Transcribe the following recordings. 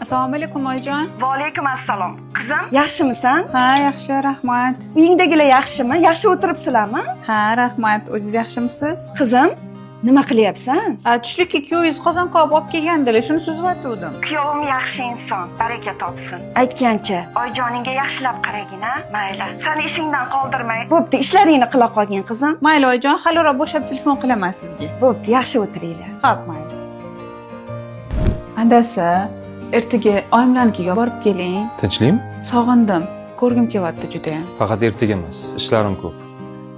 Assalomu alaykum oyijon. Va alaykum assalom. Qizim, Yaxshimisan? Ha, yaxshi, rahmat. Uyingdagilar yaxshimi? Yaxshi o'tiribsizlarmi? Ha, rahmat. O'zingiz yaxshimisiz? Qizim, nima qilyapsan? Tushlikka kuyingiz qozon kabob olib kelgandilar, shuni suzayotgandim. kuyovim yaxshi inson, baraka topsin. Aytgancha. Oyijoningga yaxshilab qaragin, ha? Mayli. Seni ishingdan qoldirmay. Bo'pti, ishlaringni qila qolgin qizim. Mayli oyijon, haliroq bo'shab telefon qilaman sizga. Bo'pti, yaxshi o'tiringlar. Xo'p, mayli. Adasi, ertaga oyimlarnikiga borib keling. Tinchlikmi? Sog'indim. Ko'rgim kelyapti juda ham. Faqat ertaga emas, ishlarim ko'p.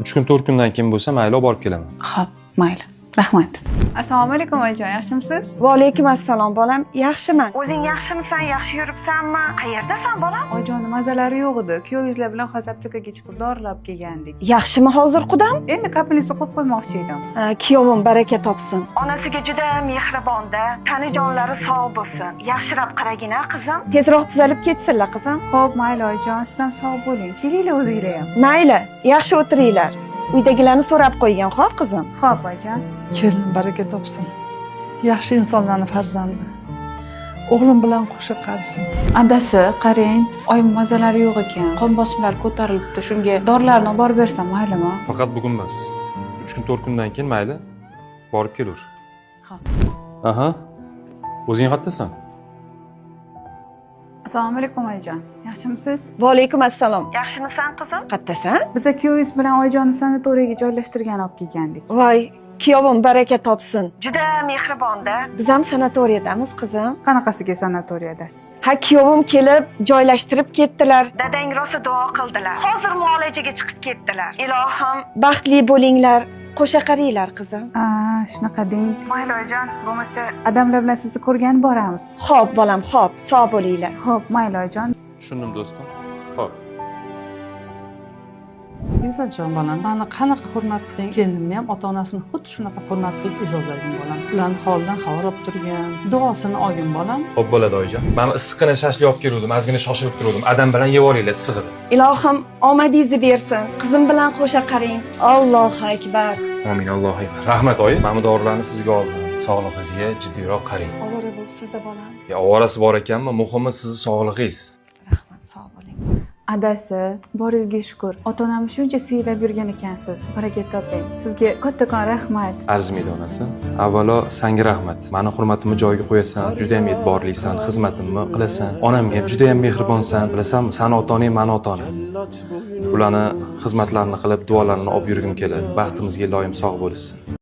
3 kun 4 kundan keyin bo'lsa, mayli borib kelaman. Xo'p, mayli. Rahmat. Assalomu alaykum oyijon, yaxshimisiz? Va alaykum assalom bolam. Yaxshiman. O'zing yaxshimisan? Yaxshi yuribsanmi? Qayerdasan, bolam? Oyijon, mazalari yo'q edi. Kuyovingizlar bilan hozir aptekaga chiqib dorilar olib kelgandik. Yaxshimi hozir qudam? Endi kapelnitsa qo'yib qo'ymoqchi edim. Kuyovim baraka topsin. Onasiga juda mehribonda, tanijonlari sog' bo'lsin. Yaxshirab qaragin, ha, qizim? Tezroq tuzalib ketsinlar qizim. Xo'p, mayli oyijon, siz ham sog' bo'ling. Kelinglar o'zinglar ham. Mayli, yaxshi o'tiringlar. Uydagilarni so'rab qo'ygan, xo'p qizim? Xo'p oyijon. Kelin baraka topsin. Yaxshi insonlarning farzandi. O'g'lim bilan qo'sha qarisin. Adasi, qarang, oyim mazalari yo'q ekan. Qon bosimlari ko'tarilibdi. Shunga dorilarni olib borib bersam maylimi? Faqat bugun emas. 3 kun 4 kundan keyin mayli borib kelur. Xo'p. Aha. O'zing qayerdasan? Assalomu alaykum oyijon. Yaxshimisiz? Va alaykum assalom. Yaxshimisan, qizim? Qayerdasan? Biz kuyovingiz bilan oyijonni sanatoriyaga joylashtirgan olib kelgandik. Voy, kuyovim baraka topsin. Juda mehribonda. Biz ham sanatoriyadamiz qizim. Qanaqasiga sanatoriyadasiz? Ha, kuyovim kelib joylashtirib ketdilar. Dadang rosa duo qildilar. Hozir muolajaga chiqib ketdilar. Ilohim, Baxtli bo'linglar. Qo'sha qaranglar qizim. Shunaqa deng. Mayli oyijon, bo'lmasa adamlar bilan sizni ko'rgan boramiz. Xo'p bolam, xo'p, sog' bo'linglar. Xo'p, mayli oyijon. Tushundim do'stim. Xo'p. Izojon bolam, mani qanaqa hurmat qilsang, kelinimni ham ota-onasini xuddi shunaqa hurmat qilib izozlagin bolam. Ularni holidan xabar olib turgan, duosini olgin bolam. Xo'p bo'ladi oyijon. Men issiqqina shashlik olib keldim, ozgina shoshilib turdim. Adam bilan yeb olinglar issiqida. Ilohim omadingizni bersin. Qizim bilan qo'sha qaring. Allohu akbar. Amin, Allohu akbar. Rahmat oyi. Mana bu dorilarni sizga oldim. Sog'lig'ingizga jiddiyroq qaring. Ovora bo'libsizda bolam. Ovorasi bor ekanmi, muhimi sizni sog'lig'ingiz. Rahmat, sog' bo'ling. Adasi, boringizga shukr. Ota-onamni shuncha siylab yurgan ekansiz. Baraka toping. Sizga kattakon rahmat. Arzimaydi onasi. Avvalo senga rahmat. Meni hurmatimni joyiga qo'yasan, juda ham e'tiborlisan, xizmatimni qilasan. Onamga ham juda ham mehribonsan, bilasanmi? Seni ota-onang meni ota-onam. Ularni xizmatlarini qilib, duolarini olib yurgim keladi. Baxtimizga iloyim sog' bo'lsin.